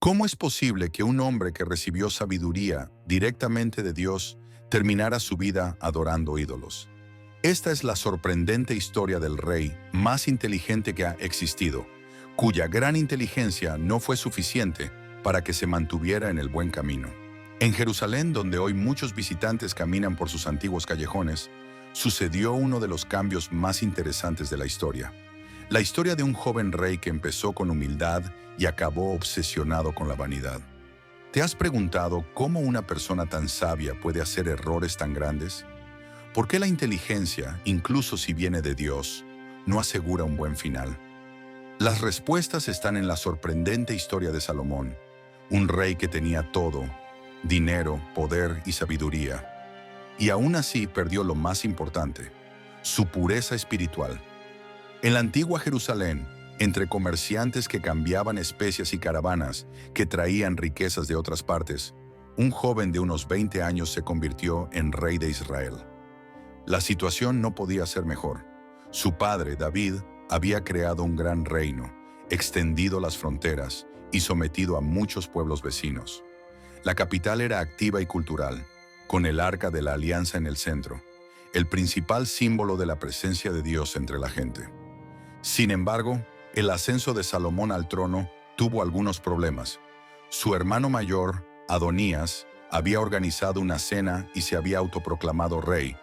¿Cómo es posible que un hombre que recibió sabiduría directamente de Dios terminara su vida adorando ídolos? Esta es la sorprendente historia del rey más inteligente que ha existido, cuya gran inteligencia no fue suficiente para que se mantuviera en el buen camino. En Jerusalén, donde hoy muchos visitantes caminan por sus antiguos callejones, sucedió uno de los cambios más interesantes de la historia. La historia de un joven rey que empezó con humildad y acabó obsesionado con la vanidad. ¿Te has preguntado cómo una persona tan sabia puede hacer errores tan grandes? ¿Por qué la inteligencia, incluso si viene de Dios, no asegura un buen final? Las respuestas están en la sorprendente historia de Salomón, un rey que tenía todo: dinero, poder y sabiduría. Y aún así perdió lo más importante: su pureza espiritual. En la antigua Jerusalén, entre comerciantes que cambiaban especias y caravanas que traían riquezas de otras partes, un joven de unos 20 años se convirtió en rey de Israel. La situación no podía ser mejor. Su padre, David, había creado un gran reino, extendido las fronteras y sometido a muchos pueblos vecinos. La capital era activa y cultural, con el Arca de la Alianza en el centro, el principal símbolo de la presencia de Dios entre la gente. Sin embargo, el ascenso de Salomón al trono tuvo algunos problemas. Su hermano mayor, Adonías, había organizado una cena y se había autoproclamado rey,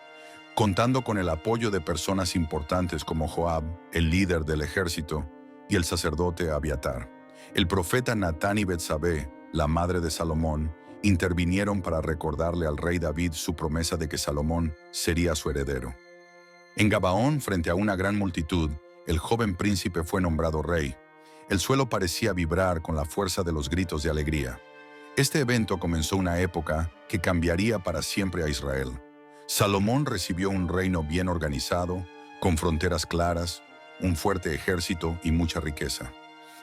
contando con el apoyo de personas importantes como Joab, el líder del ejército, y el sacerdote Abiatar. El profeta Natán y Betsabé, la madre de Salomón, intervinieron para recordarle al rey David su promesa de que Salomón sería su heredero. En Gabaón, frente a una gran multitud, el joven príncipe fue nombrado rey. El suelo parecía vibrar con la fuerza de los gritos de alegría. Este evento comenzó una época que cambiaría para siempre a Israel. Salomón recibió un reino bien organizado, con fronteras claras, un fuerte ejército y mucha riqueza.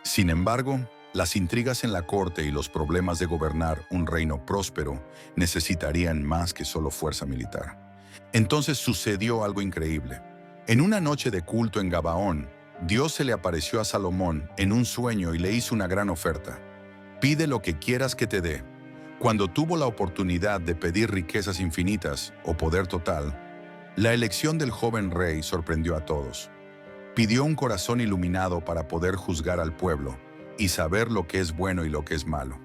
Sin embargo, las intrigas en la corte y los problemas de gobernar un reino próspero necesitarían más que solo fuerza militar. Entonces sucedió algo increíble. En una noche de culto en Gabaón, Dios se le apareció a Salomón en un sueño y le hizo una gran oferta. Pide lo que quieras que te dé. Cuando tuvo la oportunidad de pedir riquezas infinitas o poder total, la elección del joven rey sorprendió a todos. Pidió un corazón iluminado para poder juzgar al pueblo y saber lo que es bueno y lo que es malo.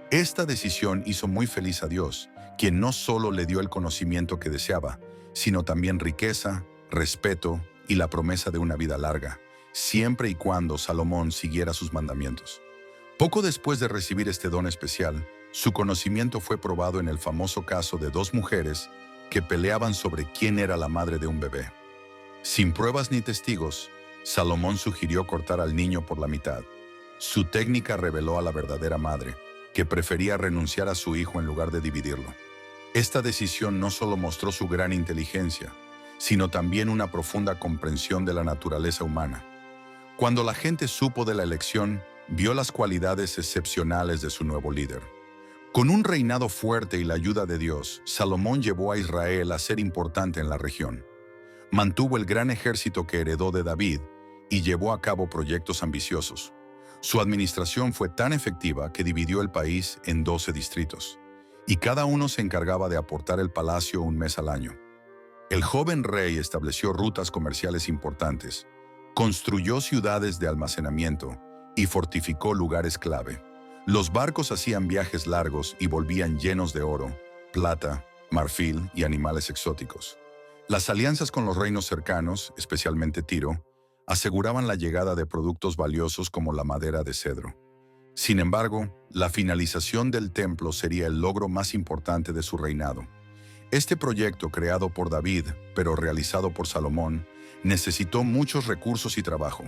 Esta decisión hizo muy feliz a Dios, quien no solo le dio el conocimiento que deseaba, sino también riqueza, respeto y la promesa de una vida larga, siempre y cuando Salomón siguiera sus mandamientos. Poco después de recibir este don especial, su conocimiento fue probado en el famoso caso de dos mujeres que peleaban sobre quién era la madre de un bebé. Sin pruebas ni testigos, Salomón sugirió cortar al niño por la mitad. Su técnica reveló a la verdadera madre, que prefería renunciar a su hijo en lugar de dividirlo. Esta decisión no solo mostró su gran inteligencia, sino también una profunda comprensión de la naturaleza humana. Cuando la gente supo de la elección, vio las cualidades excepcionales de su nuevo líder. Con un reinado fuerte y la ayuda de Dios, Salomón llevó a Israel a ser importante en la región. Mantuvo el gran ejército que heredó de David y llevó a cabo proyectos ambiciosos. Su administración fue tan efectiva que dividió el país en 12 distritos, y cada uno se encargaba de aportar el palacio un mes al año. El joven rey estableció rutas comerciales importantes, construyó ciudades de almacenamiento y fortificó lugares clave. Los barcos hacían viajes largos y volvían llenos de oro, plata, marfil y animales exóticos. Las alianzas con los reinos cercanos, especialmente Tiro, aseguraban la llegada de productos valiosos como la madera de cedro. Sin embargo, la finalización del templo sería el logro más importante de su reinado. Este proyecto, creado por David, pero realizado por Salomón, necesitó muchos recursos y trabajo.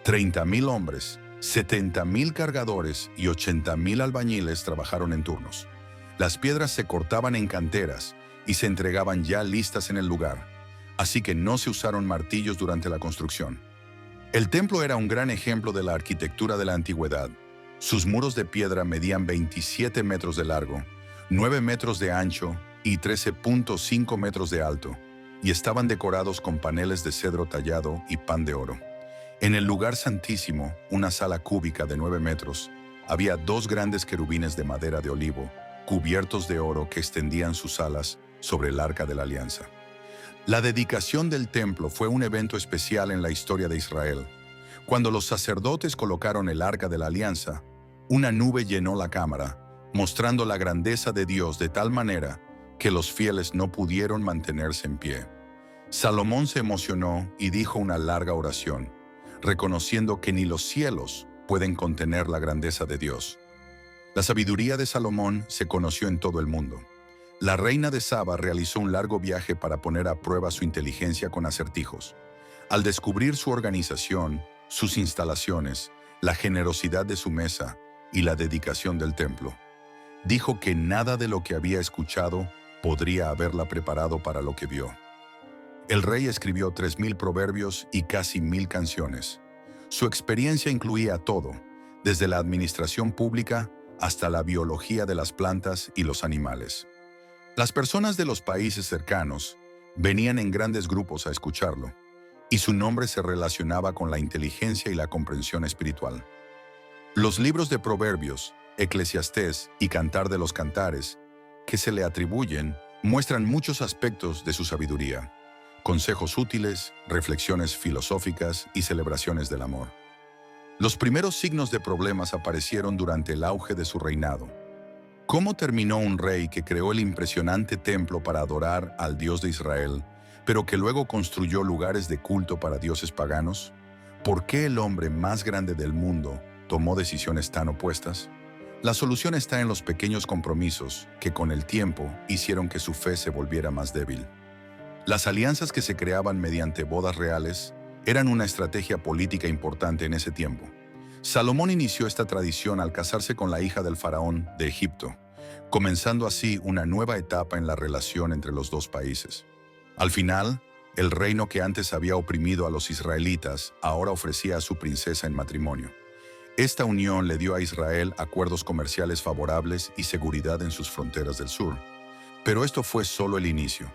30,000 hombres, 70,000 cargadores y 80,000 albañiles trabajaron en turnos. Las piedras se cortaban en canteras y se entregaban ya listas en el lugar, así que no se usaron martillos durante la construcción. El templo era un gran ejemplo de la arquitectura de la antigüedad. Sus muros de piedra medían 27 metros de largo, 9 metros de ancho y 13.5 metros de alto, y estaban decorados con paneles de cedro tallado y pan de oro. En el lugar santísimo, una sala cúbica de 9 metros, había 2 grandes querubines de madera de olivo, cubiertos de oro, que extendían sus alas sobre el arca de la alianza. La dedicación del templo fue un evento especial en la historia de Israel. Cuando los sacerdotes colocaron el arca de la alianza, una nube llenó la cámara, mostrando la grandeza de Dios de tal manera que los fieles no pudieron mantenerse en pie. Salomón se emocionó y dijo una larga oración, reconociendo que ni los cielos pueden contener la grandeza de Dios. La sabiduría de Salomón se conoció en todo el mundo. La reina de Saba realizó un largo viaje para poner a prueba su inteligencia con acertijos. Al descubrir su organización, sus instalaciones, la generosidad de su mesa y la dedicación del templo, dijo que nada de lo que había escuchado podría haberla preparado para lo que vio. El rey escribió 3000 proverbios y casi 1000 canciones. Su experiencia incluía todo, desde la administración pública hasta la biología de las plantas y los animales. Las personas de los países cercanos venían en grandes grupos a escucharlo, y su nombre se relacionaba con la inteligencia y la comprensión espiritual. Los libros de Proverbios, Eclesiastés y Cantar de los Cantares, que se le atribuyen, muestran muchos aspectos de su sabiduría: consejos útiles, reflexiones filosóficas y celebraciones del amor. Los primeros signos de problemas aparecieron durante el auge de su reinado. ¿Cómo terminó un rey que creó el impresionante templo para adorar al Dios de Israel, pero que luego construyó lugares de culto para dioses paganos? ¿Por qué el hombre más grande del mundo tomó decisiones tan opuestas? La solución está en los pequeños compromisos que con el tiempo hicieron que su fe se volviera más débil. Las alianzas que se creaban mediante bodas reales eran una estrategia política importante en ese tiempo. Salomón inició esta tradición al casarse con la hija del faraón de Egipto, comenzando así una nueva etapa en la relación entre los dos países. Al final, el reino que antes había oprimido a los israelitas ahora ofrecía a su princesa en matrimonio. Esta unión le dio a Israel acuerdos comerciales favorables y seguridad en sus fronteras del sur. Pero esto fue solo el inicio.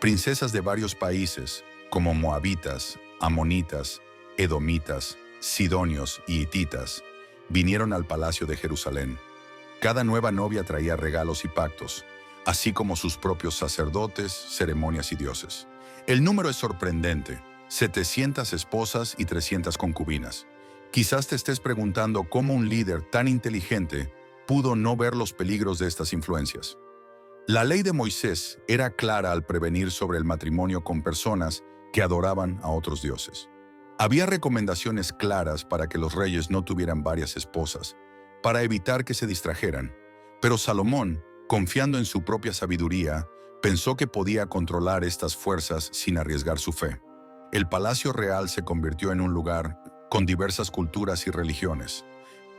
Princesas de varios países, como moabitas, amonitas, edomitas, sidonios y hititas, vinieron al palacio de Jerusalén. Cada nueva novia traía regalos y pactos, así como sus propios sacerdotes, ceremonias y dioses. El número es sorprendente: 700 esposas y 300 concubinas. Quizás te estés preguntando cómo un líder tan inteligente pudo no ver los peligros de estas influencias. La ley de Moisés era clara al prevenir sobre el matrimonio con personas que adoraban a otros dioses. Había recomendaciones claras para que los reyes no tuvieran varias esposas, para evitar que se distrajeran. Pero Salomón, confiando en su propia sabiduría, pensó que podía controlar estas fuerzas sin arriesgar su fe. El palacio real se convirtió en un lugar con diversas culturas y religiones.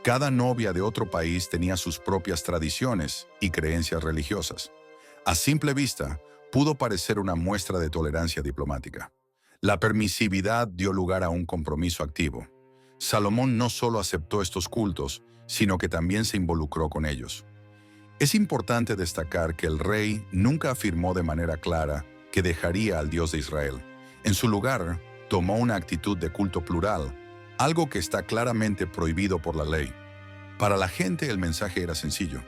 Cada novia de otro país tenía sus propias tradiciones y creencias religiosas. A simple vista, pudo parecer una muestra de tolerancia diplomática. La permisividad dio lugar a un compromiso activo. Salomón no solo aceptó estos cultos, sino que también se involucró con ellos. Es importante destacar que el rey nunca afirmó de manera clara que dejaría al Dios de Israel. En su lugar, tomó una actitud de culto plural, algo que está claramente prohibido por la ley. Para la gente el mensaje era sencillo: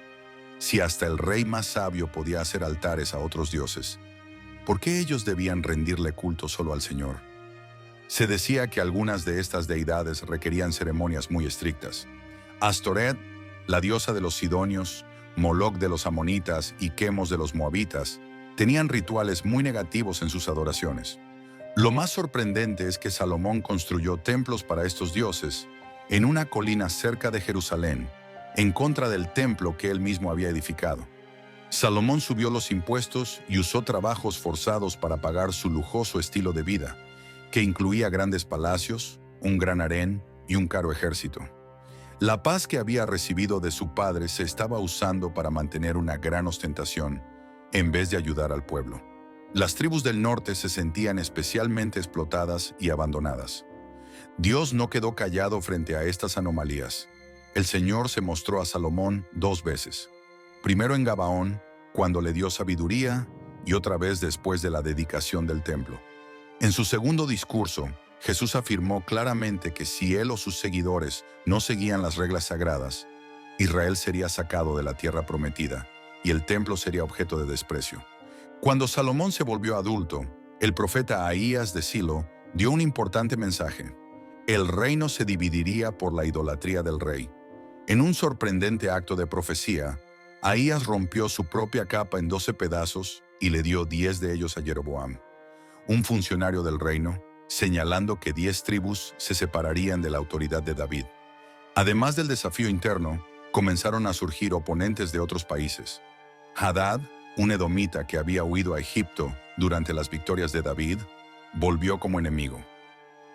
si hasta el rey más sabio podía hacer altares a otros dioses, ¿por qué ellos debían rendirle culto solo al Señor? Se decía que algunas de estas deidades requerían ceremonias muy estrictas. Astoret, la diosa de los sidonios, Moloc de los amonitas y Quemos de los moabitas, tenían rituales muy negativos en sus adoraciones. Lo más sorprendente es que Salomón construyó templos para estos dioses en una colina cerca de Jerusalén, en contra del templo que él mismo había edificado. Salomón subió los impuestos y usó trabajos forzados para pagar su lujoso estilo de vida, que incluía grandes palacios, un gran harén y un caro ejército. La paz que había recibido de su padre se estaba usando para mantener una gran ostentación, en vez de ayudar al pueblo. Las tribus del norte se sentían especialmente explotadas y abandonadas. Dios no quedó callado frente a estas anomalías. El Señor se mostró a Salomón 2 veces. Primero en Gabaón, cuando le dio sabiduría, y otra vez después de la dedicación del templo. En su segundo discurso, Jesús afirmó claramente que si él o sus seguidores no seguían las reglas sagradas, Israel sería sacado de la tierra prometida y el templo sería objeto de desprecio. Cuando Salomón se volvió adulto, el profeta Ahías de Silo dio un importante mensaje. El reino se dividiría por la idolatría del rey. En un sorprendente acto de profecía, Ahías rompió su propia capa en 12 pedazos y le dio 10 de ellos a Jeroboam, un funcionario del reino, señalando que 10 tribus se separarían de la autoridad de David. Además del desafío interno, comenzaron a surgir oponentes de otros países. Hadad, un edomita que había huido a Egipto durante las victorias de David, volvió como enemigo.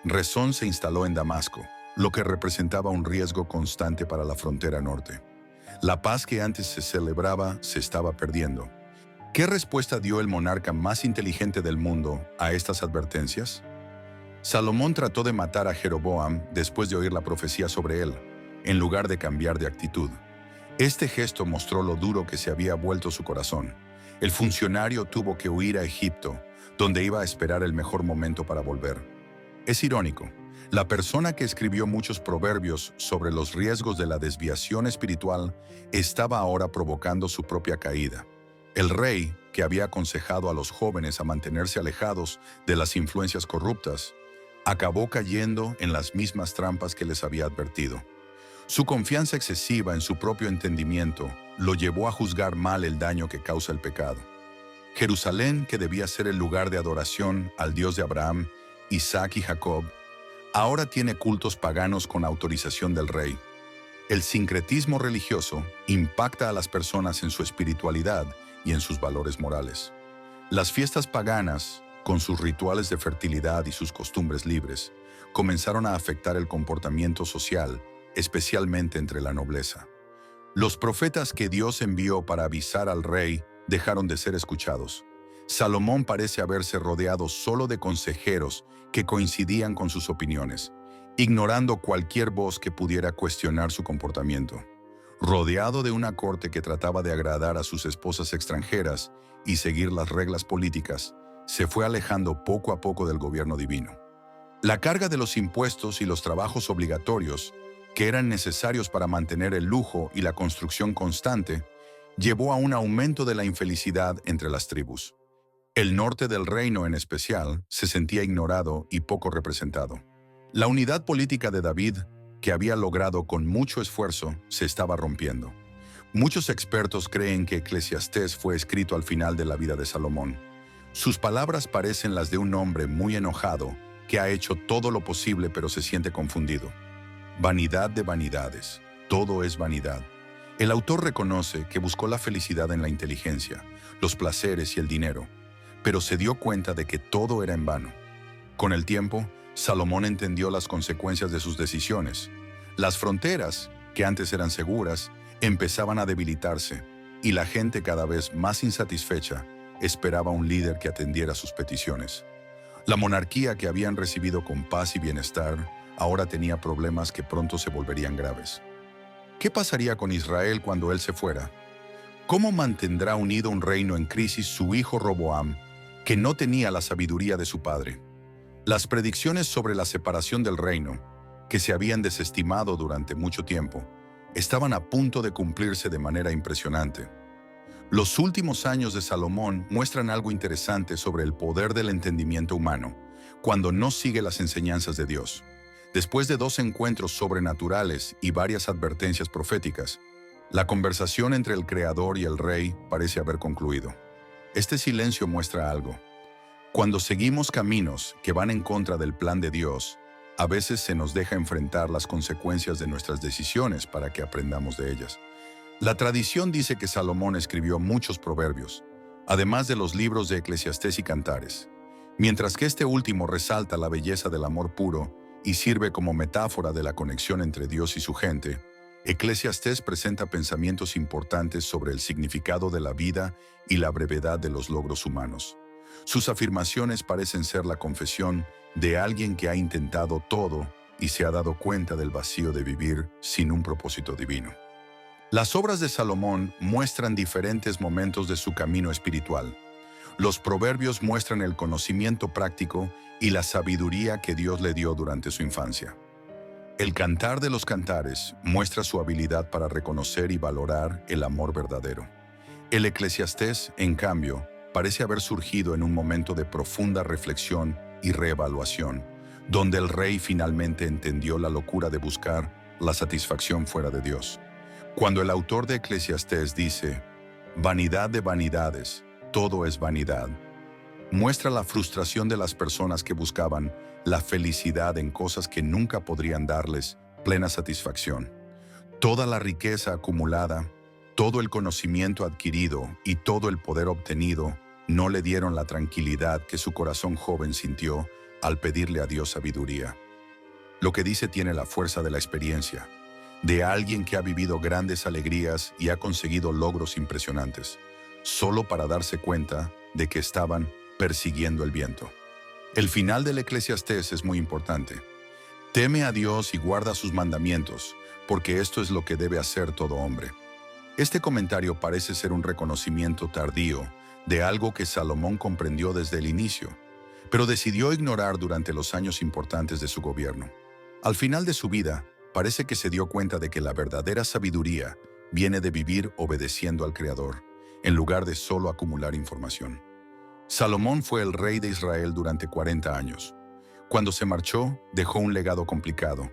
Rezón se instaló en Damasco, lo que representaba un riesgo constante para la frontera norte. La paz que antes se celebraba se estaba perdiendo. ¿Qué respuesta dio el monarca más inteligente del mundo a estas advertencias? Salomón trató de matar a Jeroboam después de oír la profecía sobre él, en lugar de cambiar de actitud. Este gesto mostró lo duro que se había vuelto su corazón. El funcionario tuvo que huir a Egipto, donde iba a esperar el mejor momento para volver. Es irónico, la persona que escribió muchos proverbios sobre los riesgos de la desviación espiritual estaba ahora provocando su propia caída. El rey, que había aconsejado a los jóvenes a mantenerse alejados de las influencias corruptas, acabó cayendo en las mismas trampas que les había advertido. Su confianza excesiva en su propio entendimiento lo llevó a juzgar mal el daño que causa el pecado. Jerusalén, que debía ser el lugar de adoración al Dios de Abraham, Isaac y Jacob, ahora tiene cultos paganos con autorización del rey. El sincretismo religioso impacta a las personas en su espiritualidad y en sus valores morales. Las fiestas paganas, con sus rituales de fertilidad y sus costumbres libres, comenzaron a afectar el comportamiento social, especialmente entre la nobleza. Los profetas que Dios envió para avisar al rey dejaron de ser escuchados. Salomón parece haberse rodeado solo de consejeros que coincidían con sus opiniones, ignorando cualquier voz que pudiera cuestionar su comportamiento. Rodeado de una corte que trataba de agradar a sus esposas extranjeras y seguir las reglas políticas, se fue alejando poco a poco del gobierno divino. La carga de los impuestos y los trabajos obligatorios, que eran necesarios para mantener el lujo y la construcción constante, llevó a un aumento de la infelicidad entre las tribus. El norte del reino, en especial, se sentía ignorado y poco representado. La unidad política de David, que había logrado con mucho esfuerzo, se estaba rompiendo. Muchos expertos creen que Eclesiastés fue escrito al final de la vida de Salomón. Sus palabras parecen las de un hombre muy enojado que ha hecho todo lo posible pero se siente confundido. Vanidad de vanidades, todo es vanidad. El autor reconoce que buscó la felicidad en la inteligencia, los placeres y el dinero, pero se dio cuenta de que todo era en vano. Con el tiempo, Salomón entendió las consecuencias de sus decisiones. Las fronteras, que antes eran seguras, empezaban a debilitarse, y la gente cada vez más insatisfecha esperaba un líder que atendiera sus peticiones. La monarquía que habían recibido con paz y bienestar ahora tenía problemas que pronto se volverían graves. ¿Qué pasaría con Israel cuando él se fuera? ¿Cómo mantendrá unido un reino en crisis su hijo Roboam, que no tenía la sabiduría de su padre? Las predicciones sobre la separación del reino, que se habían desestimado durante mucho tiempo, estaban a punto de cumplirse de manera impresionante. Los últimos años de Salomón muestran algo interesante sobre el poder del entendimiento humano, cuando no sigue las enseñanzas de Dios. Después de 2 encuentros sobrenaturales y varias advertencias proféticas, la conversación entre el Creador y el Rey parece haber concluido. Este silencio muestra algo. Cuando seguimos caminos que van en contra del plan de Dios, a veces se nos deja enfrentar las consecuencias de nuestras decisiones para que aprendamos de ellas. La tradición dice que Salomón escribió muchos proverbios, además de los libros de Eclesiastés y Cantares. Mientras que este último resalta la belleza del amor puro y sirve como metáfora de la conexión entre Dios y su gente, Eclesiastés presenta pensamientos importantes sobre el significado de la vida y la brevedad de los logros humanos. Sus afirmaciones parecen ser la confesión de alguien que ha intentado todo y se ha dado cuenta del vacío de vivir sin un propósito divino. Las obras de Salomón muestran diferentes momentos de su camino espiritual. Los proverbios muestran el conocimiento práctico y la sabiduría que Dios le dio durante su infancia. El Cantar de los Cantares muestra su habilidad para reconocer y valorar el amor verdadero. El Eclesiastés, en cambio, parece haber surgido en un momento de profunda reflexión y reevaluación, donde el rey finalmente entendió la locura de buscar la satisfacción fuera de Dios. Cuando el autor de Eclesiastés dice, «Vanidad de vanidades, todo es vanidad», muestra la frustración de las personas que buscaban la felicidad en cosas que nunca podrían darles plena satisfacción. Toda la riqueza acumulada, todo el conocimiento adquirido y todo el poder obtenido no le dieron la tranquilidad que su corazón joven sintió al pedirle a Dios sabiduría. Lo que dice tiene la fuerza de la experiencia, de alguien que ha vivido grandes alegrías y ha conseguido logros impresionantes, solo para darse cuenta de que estaban persiguiendo el viento. El final del Eclesiastés es muy importante. Teme a Dios y guarda sus mandamientos, porque esto es lo que debe hacer todo hombre. Este comentario parece ser un reconocimiento tardío de algo que Salomón comprendió desde el inicio, pero decidió ignorar durante los años importantes de su gobierno. Al final de su vida, parece que se dio cuenta de que la verdadera sabiduría viene de vivir obedeciendo al Creador, en lugar de solo acumular información. Salomón fue el rey de Israel durante 40 años. Cuando se marchó, dejó un legado complicado.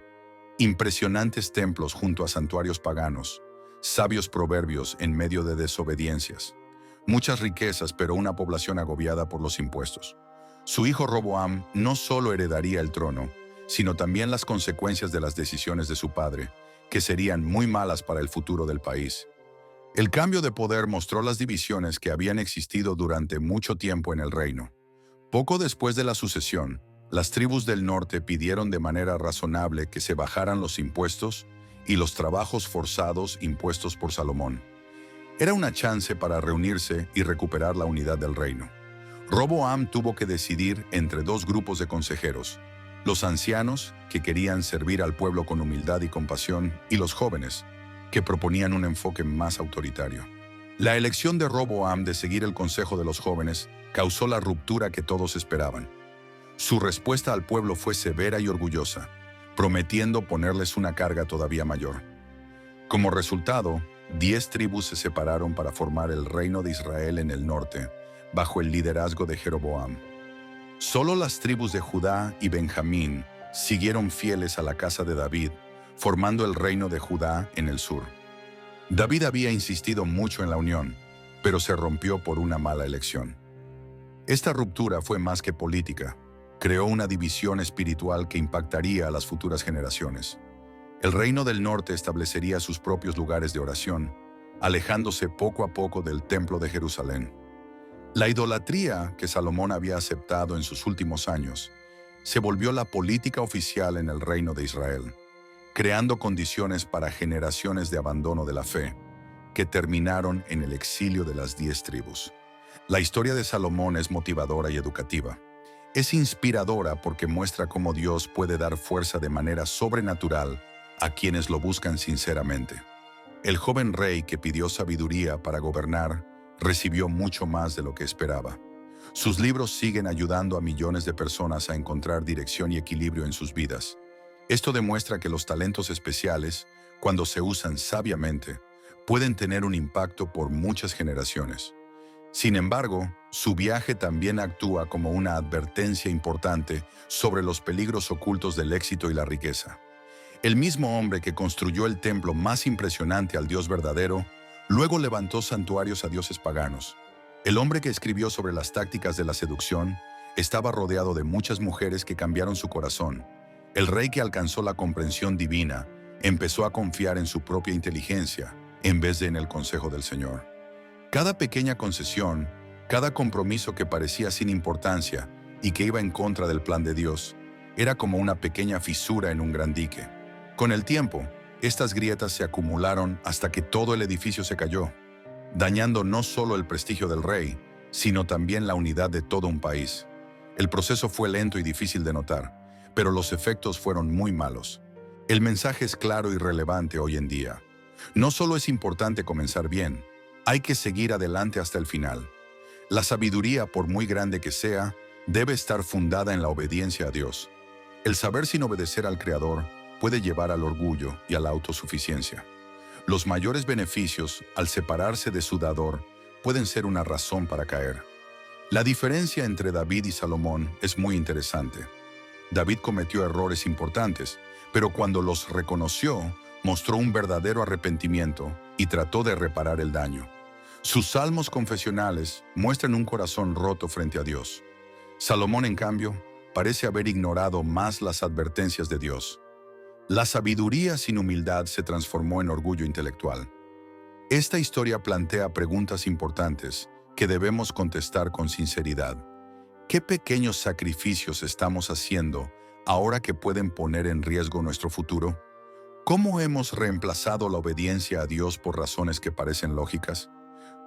Impresionantes templos junto a santuarios paganos, sabios proverbios en medio de desobediencias, muchas riquezas pero una población agobiada por los impuestos. Su hijo Roboam no solo heredaría el trono, sino también las consecuencias de las decisiones de su padre, que serían muy malas para el futuro del país. El cambio de poder mostró las divisiones que habían existido durante mucho tiempo en el reino. Poco después de la sucesión, las tribus del norte pidieron de manera razonable que se bajaran los impuestos y los trabajos forzados impuestos por Salomón. Era una chance para reunirse y recuperar la unidad del reino. Roboam tuvo que decidir entre dos grupos de consejeros, los ancianos, que querían servir al pueblo con humildad y compasión, y los jóvenes, que proponían un enfoque más autoritario. La elección de Roboam de seguir el consejo de los jóvenes causó la ruptura que todos esperaban. Su respuesta al pueblo fue severa y orgullosa, prometiendo ponerles una carga todavía mayor. Como resultado, 10 tribus se separaron para formar el reino de Israel en el norte, bajo el liderazgo de Jeroboam. Solo las tribus de Judá y Benjamín siguieron fieles a la casa de David, formando el reino de Judá en el sur. David había insistido mucho en la unión, pero se rompió por una mala elección. Esta ruptura fue más que política, creó una división espiritual que impactaría a las futuras generaciones. El reino del norte establecería sus propios lugares de oración, alejándose poco a poco del templo de Jerusalén. La idolatría que Salomón había aceptado en sus últimos años se volvió la política oficial en el reino de Israel, creando condiciones para generaciones de abandono de la fe, que terminaron en el exilio de las 10 tribus. La historia de Salomón es motivadora y educativa. Es inspiradora porque muestra cómo Dios puede dar fuerza de manera sobrenatural a quienes lo buscan sinceramente. El joven rey que pidió sabiduría para gobernar recibió mucho más de lo que esperaba. Sus libros siguen ayudando a millones de personas a encontrar dirección y equilibrio en sus vidas. Esto demuestra que los talentos especiales, cuando se usan sabiamente, pueden tener un impacto por muchas generaciones. Sin embargo, su viaje también actúa como una advertencia importante sobre los peligros ocultos del éxito y la riqueza. El mismo hombre que construyó el templo más impresionante al Dios verdadero, luego levantó santuarios a dioses paganos. El hombre que escribió sobre las tácticas de la seducción estaba rodeado de muchas mujeres que cambiaron su corazón. El rey que alcanzó la comprensión divina empezó a confiar en su propia inteligencia en vez de en el consejo del Señor. Cada pequeña concesión, cada compromiso que parecía sin importancia y que iba en contra del plan de Dios, era como una pequeña fisura en un gran dique. Con el tiempo, estas grietas se acumularon hasta que todo el edificio se cayó, dañando no solo el prestigio del rey, sino también la unidad de todo un país. El proceso fue lento y difícil de notar, pero los efectos fueron muy malos. El mensaje es claro y relevante hoy en día. No solo es importante comenzar bien, hay que seguir adelante hasta el final. La sabiduría, por muy grande que sea, debe estar fundada en la obediencia a Dios. El saber sin obedecer al Creador puede llevar al orgullo y a la autosuficiencia. Los mayores beneficios, al separarse de su dador, pueden ser una razón para caer. La diferencia entre David y Salomón es muy interesante. David cometió errores importantes, pero cuando los reconoció, mostró un verdadero arrepentimiento y trató de reparar el daño. Sus salmos confesionales muestran un corazón roto frente a Dios. Salomón, en cambio, parece haber ignorado más las advertencias de Dios. La sabiduría sin humildad se transformó en orgullo intelectual. Esta historia plantea preguntas importantes que debemos contestar con sinceridad. ¿Qué pequeños sacrificios estamos haciendo ahora que pueden poner en riesgo nuestro futuro? ¿Cómo hemos reemplazado la obediencia a Dios por razones que parecen lógicas?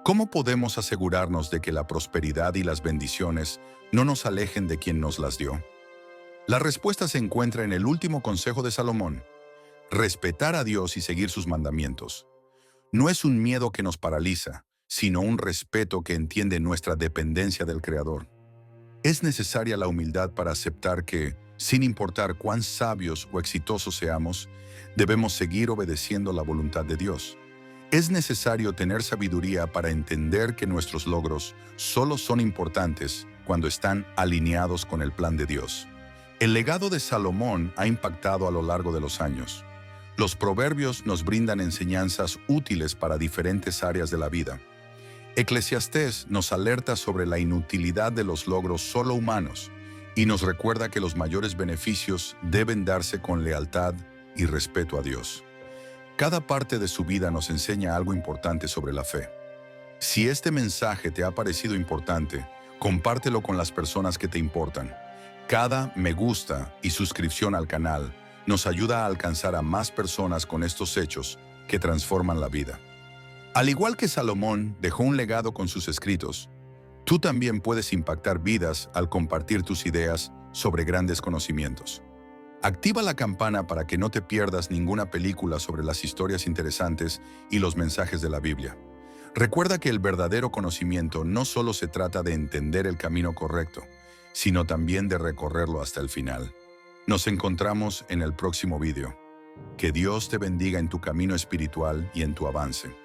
¿Cómo podemos asegurarnos de que la prosperidad y las bendiciones no nos alejen de quien nos las dio? La respuesta se encuentra en el último consejo de Salomón: respetar a Dios y seguir sus mandamientos. No es un miedo que nos paraliza, sino un respeto que entiende nuestra dependencia del Creador. Es necesaria la humildad para aceptar que, sin importar cuán sabios o exitosos seamos, debemos seguir obedeciendo la voluntad de Dios. Es necesario tener sabiduría para entender que nuestros logros solo son importantes cuando están alineados con el plan de Dios. El legado de Salomón ha impactado a lo largo de los años. Los proverbios nos brindan enseñanzas útiles para diferentes áreas de la vida. Eclesiastés nos alerta sobre la inutilidad de los logros solo humanos y nos recuerda que los mayores beneficios deben darse con lealtad y respeto a Dios. Cada parte de su vida nos enseña algo importante sobre la fe. Si este mensaje te ha parecido importante, compártelo con las personas que te importan. Cada me gusta y suscripción al canal nos ayuda a alcanzar a más personas con estos hechos que transforman la vida. Al igual que Salomón dejó un legado con sus escritos, tú también puedes impactar vidas al compartir tus ideas sobre grandes conocimientos. Activa la campana para que no te pierdas ninguna película sobre las historias interesantes y los mensajes de la Biblia. Recuerda que el verdadero conocimiento no solo se trata de entender el camino correcto, sino también de recorrerlo hasta el final. Nos encontramos en el próximo video. Que Dios te bendiga en tu camino espiritual y en tu avance.